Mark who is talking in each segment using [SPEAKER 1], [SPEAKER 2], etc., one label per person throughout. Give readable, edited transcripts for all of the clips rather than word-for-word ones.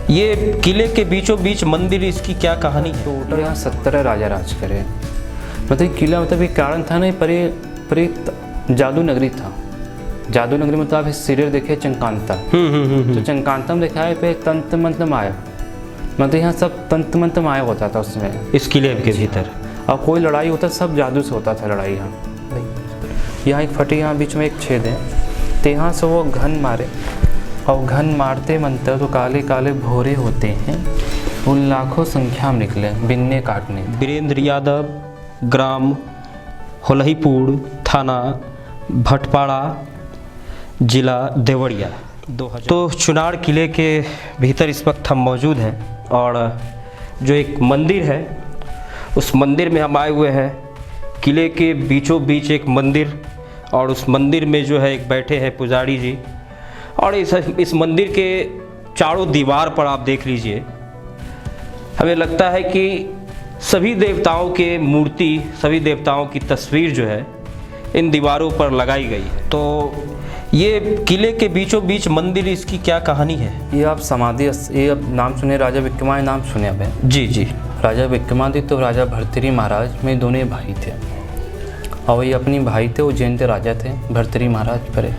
[SPEAKER 1] ये किले के बीचों बीच मंदिर, इसकी क्या कहानी है?
[SPEAKER 2] टोटल यहाँ 17 राजा राज करे। मतलब किला मतलब एक कारण था ना, पर एक जादू नगरी था। जादू नगरी मतलब आप सीरियल देखे चंकांता, तो चंकांता में दिखाया पे तंत्र मंत्र माया, मतलब यहाँ सब तंत्र मंत्र माया होता था उसमें,
[SPEAKER 1] इस किले के भीतर।
[SPEAKER 2] और कोई लड़ाई होता सब जादू से होता था लड़ाई। यहाँ एक फटी, यहाँ बीच में एक छेद है, तो यहाँ से वो घन मारे, और घन मारते मंत्र तो काले काले भोरे होते हैं, उन लाखों संख्या में निकले बिन्ने काटने।
[SPEAKER 1] वीरेंद्र यादव, ग्राम होलहीपुर, थाना भटपाड़ा, जिला देवरिया। तो चुनार किले के भीतर इस वक्त हम मौजूद हैं, और जो एक मंदिर है उस मंदिर में हम आए हुए हैं। किले के बीचों बीच एक मंदिर, और उस मंदिर में जो है एक बैठे हैं पुजारी जी, और इस मंदिर के चारों दीवार पर आप देख लीजिए, हमें लगता है कि सभी देवताओं के मूर्ति, सभी देवताओं की तस्वीर जो है इन दीवारों पर लगाई गई है। तो ये किले के बीचों बीच मंदिर, इसकी क्या कहानी है?
[SPEAKER 2] ये आप समाधि, ये अब नाम सुने, राजा विक्रमादित्य नाम सुने अब?
[SPEAKER 1] जी जी।
[SPEAKER 2] राजा विक्रमादित्य तो राजा भर्तृहरि महाराज में दोनों भाई थे, और ये अपनी भाई थे, वो जैन राजा थे भर्तृहरि महाराज परे,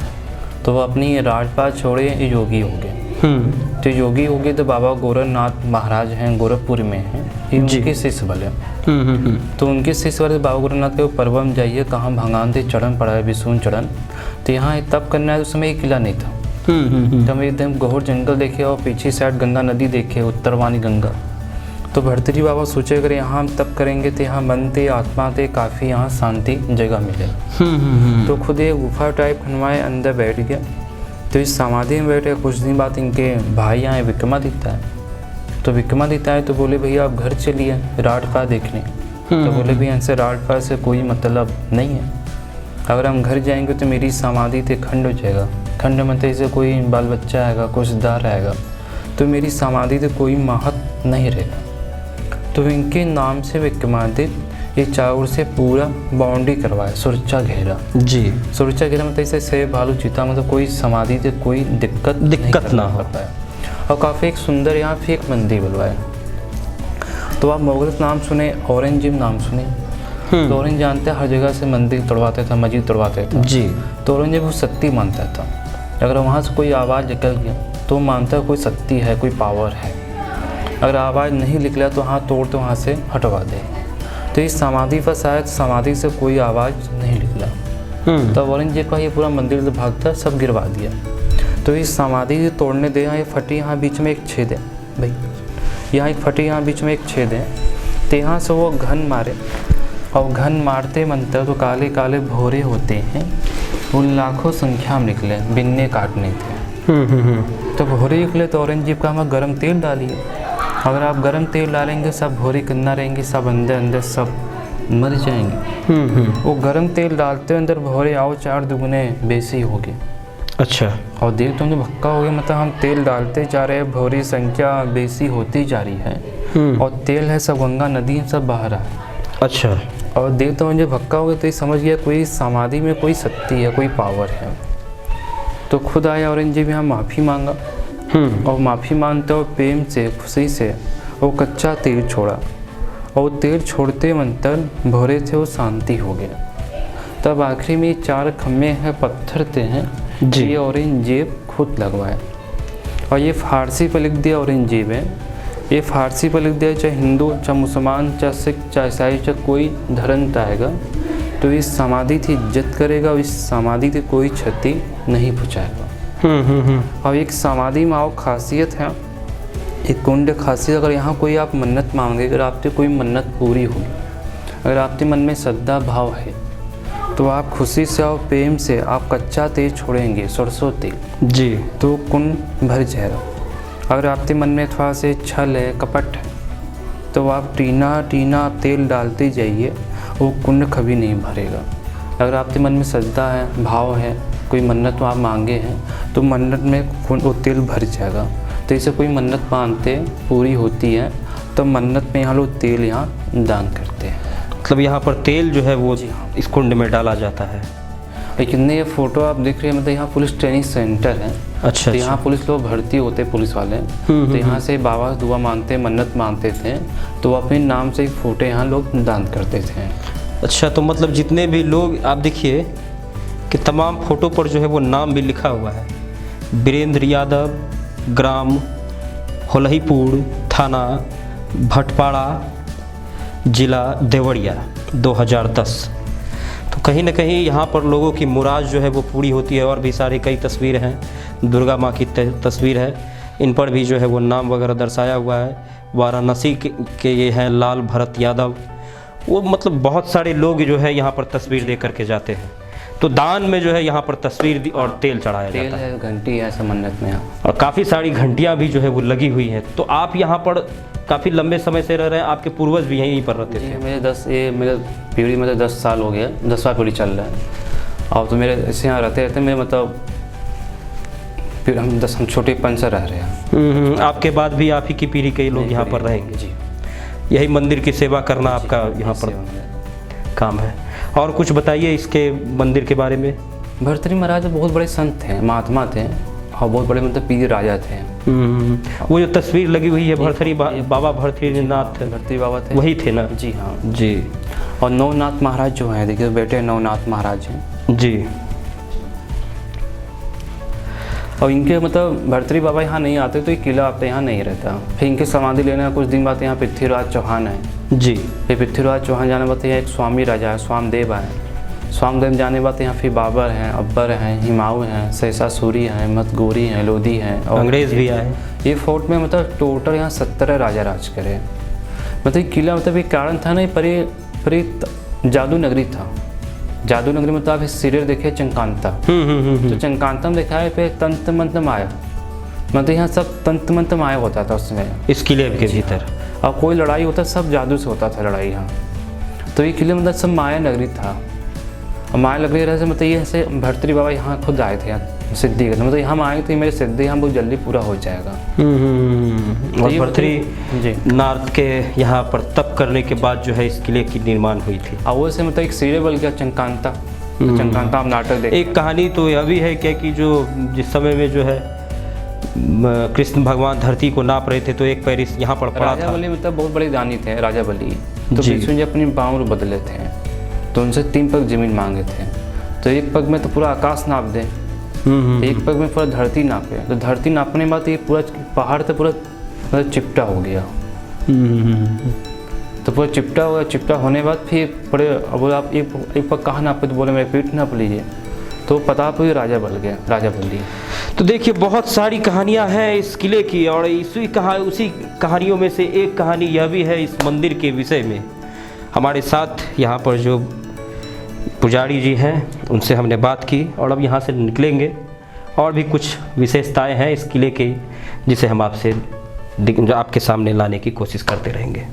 [SPEAKER 2] तो वो अपनी राजपाट छोड़े योगी हो गए। तो योगी हो गए तो बाबा गोरखनाथ महाराज हैं, गोरखपुर में हैं, ये उनके शिष्य बने। तो उनके शिष्य वाले बाबा गोरखनाथ के पर्व में जाइए, कहाँ भंगानते चढ़न पड़ा है, विष्णु चढ़न, तो यहाँ तब करना है। उस समय एक किला नहीं था, तो हम एकदम घोर जंगल देखे, और पीछे साइड गंगा नदी देखे, उत्तरवानी गंगा। तो भर्तृहरि बाबा सोचे अगर यहाँ हम तब करेंगे तो यहाँ मन ते आत्मा ते काफ़ी यहाँ शांति जगह मिलेगा। तो खुद एक गुफा टाइप खनवाए, अंदर बैठ गया। तो इस समाधि में बैठे, कुछ दिन बाद इनके भाई आए, विक्रमादित्य आए। तो विक्रमादित्य आए तो बोले भैया आप घर चलिए राजपाट देखने। तो बोले भैया इनसे राजपाट से कोई मतलब नहीं है, अगर हम घर जाएंगे तो मेरी समाधि ते खंड हो जाएगा। खंड मतलब इसे कोई बाल बच्चा आएगा, कुछ दार आएगा, तो मेरी समाधि ते कोई महत्व नहीं रहेगा। तो इनके नाम से विक्रमादित्य ये चारों से पूरा बाउंड्री करवाया, सुरक्षा घेरा। जी, सुरक्षा घेरा मतलब इसे सेब भालू चीता, मतलब कोई समाधि से कोई दिक्कत ना हो पाया। और काफ़ी एक सुंदर यहाँ फिर एक मंदिर बनवाया। तो आप मुगल नाम सुने, औरंगजेब नाम सुने? तो औरंगजेब जानते हैं हर जगह से मंदिर तोड़वाते था, मस्जिद तोड़वाते थे जी। तो औरंगजेब वो शक्ति मानता था, अगर वहाँ से कोई आवाज़ निकल गया तो मानता है कोई शक्ति है, कोई पावर है। अगर आवाज़ नहीं निकला तो हाथ तोड़ तो वहाँ से हटवा दे। तो इस समाधि पर शायद समाधि से कोई आवाज़ नहीं निकला, तो औरंगजेब का ये पूरा मंदिर जो भागता सब गिरवा दिया। तो इस समाधि तोड़ने दे, यहाँ ये फटी, यहाँ बीच में एक छेद है भाई, यहाँ एक फटी, यहाँ बीच में एक छेद है, तो यहाँ से वो घन मारे, और घन मारते मंत्र तो काले काले भोरे होते हैं, उन लाखों संख्या में निकले बिन्ने काटने थे। तो भोरे निकले तो औरंगजेब का हम गर्म तेल डालिए, अगर आप गर्म तेल डालेंगे सब भोरे कितना रहेंगे, सब अंदर अंदर सब मर जाएंगे। वो गर्म तेल डालते अंदर भोरे आओ 4 दुगने बेसी हो गए। अच्छा। और देख तो मुझे भक्का हो गया, मतलब हम तेल डालते जा रहे हैं, भोरी संख्या बेसी होती जा रही है, और तेल है सब गंगा नदी सब बाहर आ। अच्छा। और देख तो मुझे भक्का हो गया, तो ये समझ गया कोई समाधि में कोई शक्ति है, कोई पावर है। तो खुद आया औरंगजेब यहाँ माफ़ी मांगा, और माफ़ी मांगते और प्रेम से खुशी से वो कच्चा तेल छोड़ा, और तेल छोड़ते मंत्र भोरे थे वो शांति हो गया। तब आखिरी में 4 खम्भे हैं पत्थर थे हैं जी, ये औरंगजेब खुद लगवाए, और ये फारसी पर लिख दिया औरंगजेब है, ये फारसी पर लिख दिया, चाहे हिंदू चाहे मुसलमान चाहे सिख चाहे ईसाई चाहे कोई धर्म आएगा तो इस समाधि की इज्जत करेगा, और इस समाधि की कोई क्षति नहीं पहुँचाएगा। और एक समाधि में आओ खासियत है, एक कुंड खासियत, अगर यहाँ कोई आप मन्नत मांगे, अगर आपकी कोई मन्नत पूरी होगी, अगर आपके मन में श्रद्धा भाव है तो आप खुशी से और प्रेम से आप कच्चा तेल छोड़ेंगे, सरसों तेल जी, तो कुंड भर जाएगा। अगर आपके मन में थोड़ा से छल है, कपट है, तो आप टीना आप तेल डालते जाइए, वो कुंड कभी नहीं भरेगा। अगर आपके मन में श्रद्धा है, भाव है, कोई मन्नत आप मांगे हैं तो मन्नत में वो तेल भर जाएगा। तो इसे कोई मन्नत मानते पूरी होती है तो मन्नत में यहाँ लोग तेल यहाँ दान करते हैं।
[SPEAKER 1] मतलब यहाँ पर तेल जो है वो इस कुंड में डाला जाता है।
[SPEAKER 2] लेकिन ये फ़ोटो आप देख रहे हैं, मतलब यहाँ पुलिस ट्रेनिंग सेंटर है।
[SPEAKER 1] अच्छा,
[SPEAKER 2] तो यहाँ पुलिस लोग भर्ती होते पुलिस वाले, तो यहाँ से बाबा दुआ मांगते, मन्नत मांगते थे, तो अपने नाम से एक फ़ोटो यहाँ लोग दान करते थे।
[SPEAKER 1] अच्छा, तो मतलब जितने भी लोग, आप देखिए कि तमाम फ़ोटो पर जो है वो नाम भी लिखा हुआ है। वीरेंद्र यादव, ग्राम होलहीपुर, थाना भटपाड़ा, जिला देवरिया, 2010। तो कहीं ना कहीं यहाँ पर लोगों की मुराद जो है वो पूरी होती है। और भी सारी कई तस्वीर हैं, दुर्गा माँ की तस्वीर है, इन पर भी जो है वो नाम वगैरह दर्शाया हुआ है। वाराणसी के ये हैं लाल भरत यादव, वो मतलब बहुत सारे लोग जो है यहाँ पर तस्वीर दे करके जाते हैं। तो दान में जो है यहाँ पर तस्वीर और तेल चढ़ाया जाता है,
[SPEAKER 2] घंटी है ऐसा मन्नत में,
[SPEAKER 1] और काफ़ी सारी घंटियाँ भी जो है वो लगी हुई हैं। तो आप यहाँ पर काफ़ी लंबे समय से रह रहे हैं, आपके पूर्वज भी यहीं पर रहते थे?
[SPEAKER 2] मेरे पीढ़ी मतलब 10 साल हो गया, 10वां पीढ़ी चल रहा है। और तो मेरे ऐसे यहाँ रहते मेरे मतलब फिर हम छोटेपन से रह रहे हैं।
[SPEAKER 1] आपके बाद भी आप ही की पीढ़ी के लोग यहाँ पर रहेंगे
[SPEAKER 2] जी।
[SPEAKER 1] यही मंदिर की सेवा करना आपका यहाँ पर काम है। और कुछ बताइए इसके मंदिर के बारे में।
[SPEAKER 2] भर्तृहरि महाराज बहुत बड़े संत थे, महात्मा थे, और बहुत बड़े मतलब पीर राजा थे।
[SPEAKER 1] वो जो तस्वीर लगी हुई है भर्तृहरि बाबा भर्तृहरि नाथ
[SPEAKER 2] भर्तृहरि बाबा थे,
[SPEAKER 1] वही थे ना?
[SPEAKER 2] जी हाँ
[SPEAKER 1] जी।
[SPEAKER 2] और नवनाथ महाराज जो हैं, देखिए बेटे नवनाथ महाराज हैं
[SPEAKER 1] जी।
[SPEAKER 2] और इनके मतलब भर्तृहरि बाबा यहाँ नहीं आते तो ये किला आप यहाँ नहीं रहता। फिर इनके समाधि लेने कुछ दिन बाद यहाँ पृथ्वीराज चौहान है
[SPEAKER 1] जी।
[SPEAKER 2] फिर पृथ्वीराज चौहान जाने बाद यहाँ एक स्वामी राजा है, स्वामदेव है। स्वामदेव जाने बाद यहाँ फिर बाबर हैं, अकबर हैं, हिमायू हैं, सहसासुरी हैं, मतगोरी हैं, लोधी हैं, और
[SPEAKER 1] अंग्रेज़ भी आए।
[SPEAKER 2] ये फोर्ट में मतलब टोटल यहाँ 17 राजा राज करे। मतलब किला मतलब एक कारण था ना, पर जादू नगरी था। जादू नगरी मतलब आप सीरियल देखे चंकांता, तो चंकांता में देखा है पे तंत्र मंत्र माया, मतलब यहाँ सब तंत्र मंत्र माया होता था उसमें, इस किले के भीतर। और कोई लड़ाई होता सब जादू से होता था लड़ाई यहाँ। तो ये किले मतलब सब माया नगरी था। और माया नगरी रहे से मतलब ये ऐसे भर्तृहरि बाबा यहाँ खुद आए थे यहाँ सिद्धि करने, मतलब हम आए थे मेरे सिद्धि यहाँ बहुत जल्दी पूरा हो जाएगा।
[SPEAKER 1] और भर्तृहरि
[SPEAKER 2] जी
[SPEAKER 1] नाथ के यहाँ पर तप करने के बाद जो है इस किले की निर्माण हुई थी।
[SPEAKER 2] और वो से मतलब एक सीरियल बन गया चंकांता। चंकांता आप नाटक देख।
[SPEAKER 1] एक कहानी तो यह भी है क्या कि जो जिस समय में जो है कृष्ण भगवान धरती को नाप रहे थे तो एक पैर यहाँ पर पड़ा था।
[SPEAKER 2] राजा बलि मतलब बहुत बड़े दानी थे राजा बलि, तो विष्णु जी अपनी बाँव बदले थे, तो उनसे 3 पग जमीन मांगे थे। तो एक पग में तो पूरा आकाश नाप दे, एक पग में पूरा धरती नापे। तो धरती नापने के बाद ये पूरा पहाड़ तो पूरा मतलब चिपटा हो गया। तो पूरा चिपटा हो गया। चिपटा होने के बाद फिर बड़े अब आप एक पग कहाँ नापे, तो बोले मेरे पीठ नाप लीजिए, तो पता पूरी राजा बल गया, राजा बली।
[SPEAKER 1] तो देखिए बहुत सारी कहानियां हैं इस किले की, और उसी कहानियों में से एक कहानी यह भी है इस मंदिर के विषय में। हमारे साथ यहाँ पर जो पुजारी जी हैं उनसे हमने बात की, और अब यहाँ से निकलेंगे और भी कुछ विशेषताएं हैं इस किले की जिसे हम आपके सामने लाने की कोशिश करते रहेंगे।